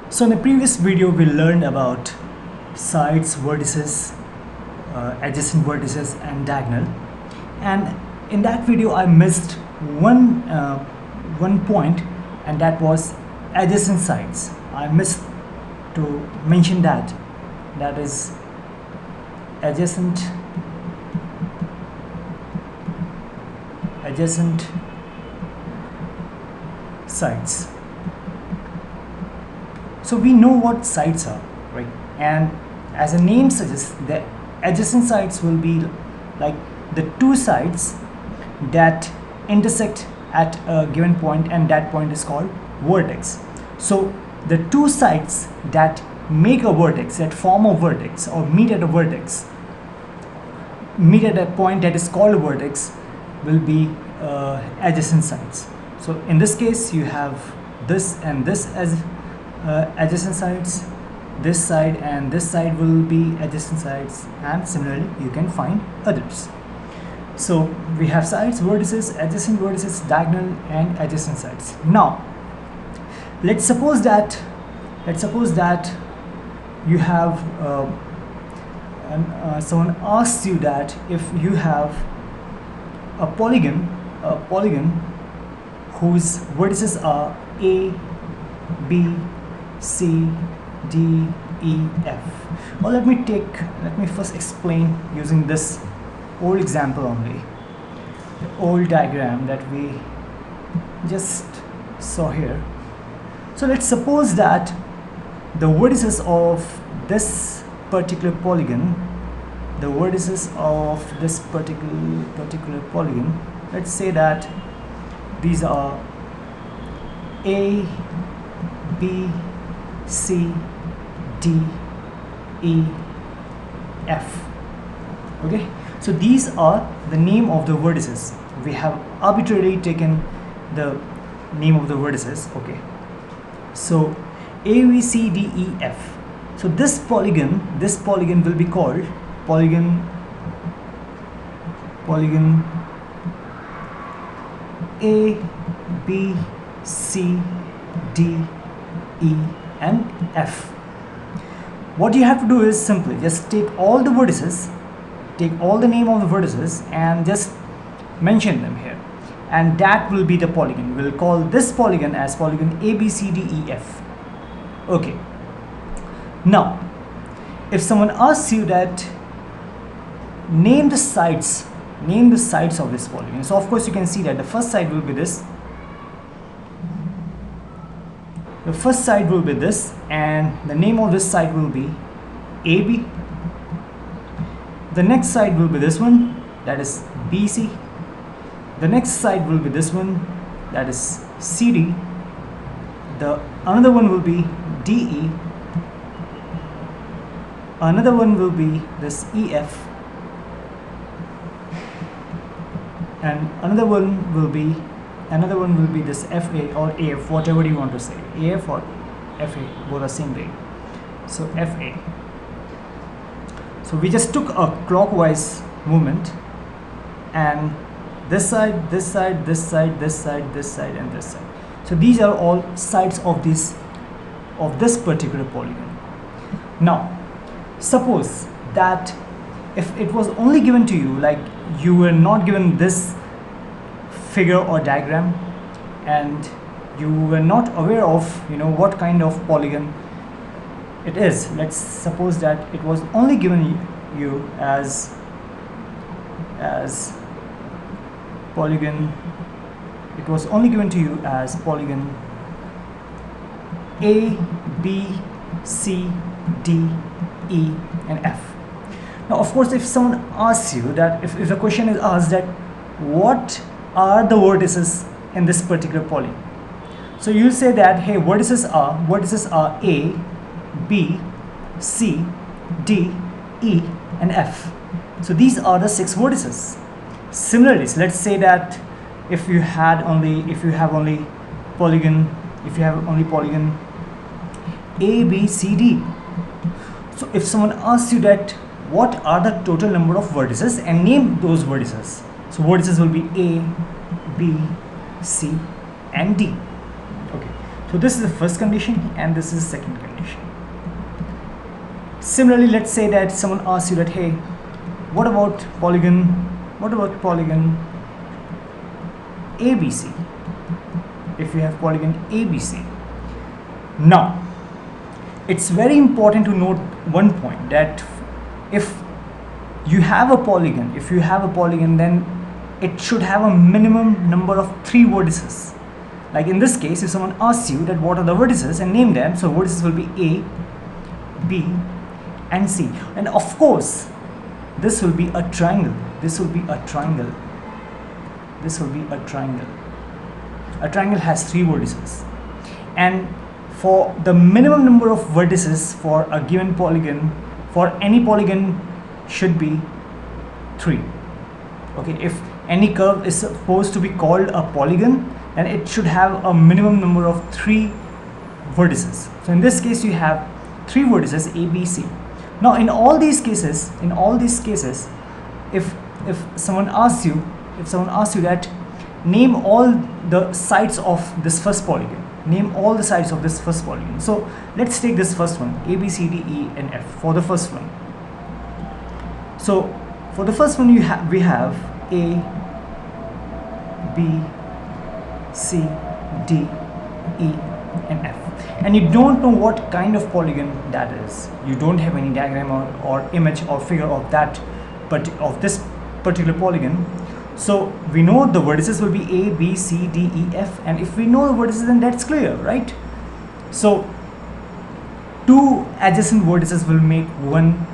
So in the previous video we learned about sides, vertices, adjacent vertices and diagonal, and in that video I missed one point, and that was adjacent sides. I missed to mention that is adjacent sides. So we know what sides are, right? And as a name suggests, the adjacent sides will be like the two sides that intersect at a given point, and that point is called vertex. So the two sides that make a vertex, that form a vertex or meet at a vertex, meet at a point that is called a vertex, will be adjacent sides. So in this case you have this and this as adjacent sides. This side and this side will be adjacent sides, and similarly you can find others. So we have sides, vertices, adjacent vertices, diagonal and adjacent sides. Now let's suppose that you have someone asks you that if you have a polygon whose vertices are A, B, C, D, E, F. Well, let me first explain using this old example only, the old diagram that we just saw here. So let's suppose that the vertices of this particular polygon, let's say that these are A, B, C, D, E, F. Okay, so these are the name of the vertices. We have arbitrarily taken the name of the vertices. Okay, so A, B, C, D, E, F. So this polygon will be called polygon A, B, C, D, E and F. What you have to do is simply just take all the vertices, take all the name of the vertices and just mention them here, and that will be the polygon. We'll call this polygon as polygon A, B, C, D, E, F. Okay, now if someone asks you that name the sides of this polygon, so of course you can see that the first side will be this, and the name of this side will be AB. The next side will be this one, that is BC. The next side will be this one, that is CD. The another one will be DE. Another one will be this EF, and another one will be this FA or AF, whatever you want to say, AF or FA, both are same thing. So FA. So we just took a clockwise movement, and this side, this side, this side, this side, this side and this side. So these are all sides of this particular polygon. Now suppose that if it was only given to you, like you were not given this figure or diagram, and you were not aware of what kind of polygon it is. Let's suppose that it was only given you as polygon, it was only given to you as polygon A, B, C, D, E and F. Now of course if someone asks you that, if the question is asked that what are the vertices in this particular polygon, so you'll say that, hey, vertices are A, B, C, D, E and F. So these are the 6 vertices. Similarly, so let's say that if you have only polygon A, B, C, D. So if someone asks you that what are the total number of vertices, and name those vertices, so vertices will be A, B, C and D. Okay, So this is the first condition and this is the second condition. Similarly, let's say that someone asks you that, hey, what about polygon ABC? If you have polygon ABC. Now, it's very important to note one point, that if you have a polygon, then it should have a minimum number of 3 vertices. Like in this case, if someone asks you that what are the vertices and name them, so vertices will be A, B and C. And of course, this will be a triangle. This will be a triangle. This will be a triangle. A triangle has 3 vertices. And for the minimum number of vertices for a given polygon, for any polygon, should be 3. Okay, if any curve is supposed to be called a polygon, then it should have a minimum number of 3 vertices. So in this case, you have 3 vertices A, B, C. Now in all these cases, if someone asks you that name all the sides of this first polygon, so let's take this first one, A, B, C, D, E and F for the first one. So for the first one, we have A, B, C, D, E and F, and you don't know what kind of polygon that is. You don't have any diagram or image or figure of that, but of this particular polygon. So we know the vertices will be A, B, C, D, E, F, and if we know the vertices, then that's clear, right? So 2 adjacent vertices will make one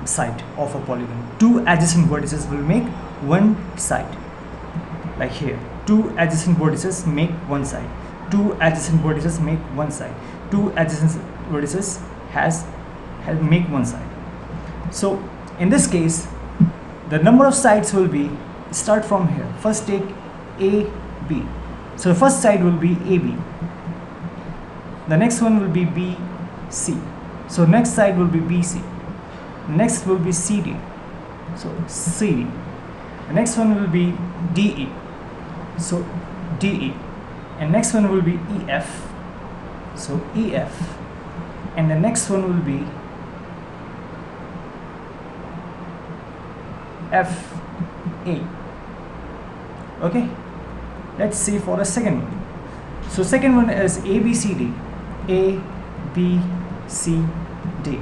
side of a polygon. 2 adjacent vertices will make one side. Like here, 2 adjacent vertices make one side. 2 adjacent vertices make one side. 2 adjacent vertices make one side. So in this case, the number of sides will be, start from here. First take A, B. So the first side will be AB. The next one will be B, C. So next side will be BC. Next will be CD. So CD. The next one will be DE. So DE. And next one will be EF. So EF. And the next one will be FA. Okay, let's see for the second one. So second one is ABCD. A, B, C, D.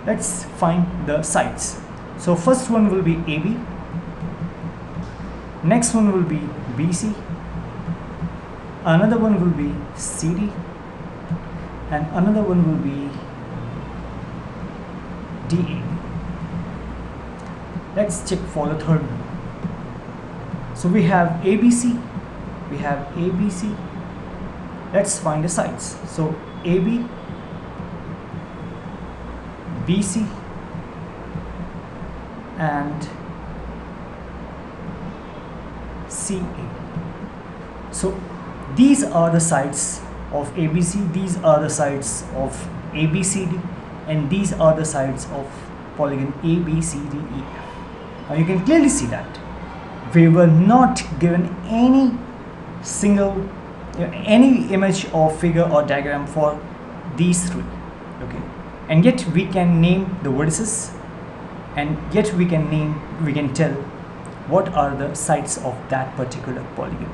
Let's find the sides. So first one will be AB. Next one will be BC. Another one will be CD. And another one will be DE. Let's check for the third one. So we have ABC, we have ABC. Let's find the sides. So AB, BC, and CA. So these are the sides of ABC, these are the sides of ABCD, and these are the sides of polygon ABCDEF. Now you can clearly see that we were not given any image or figure or diagram for these 3. Okay, and yet we can name the vertices, and yet we can tell what are the sides of that particular polygon.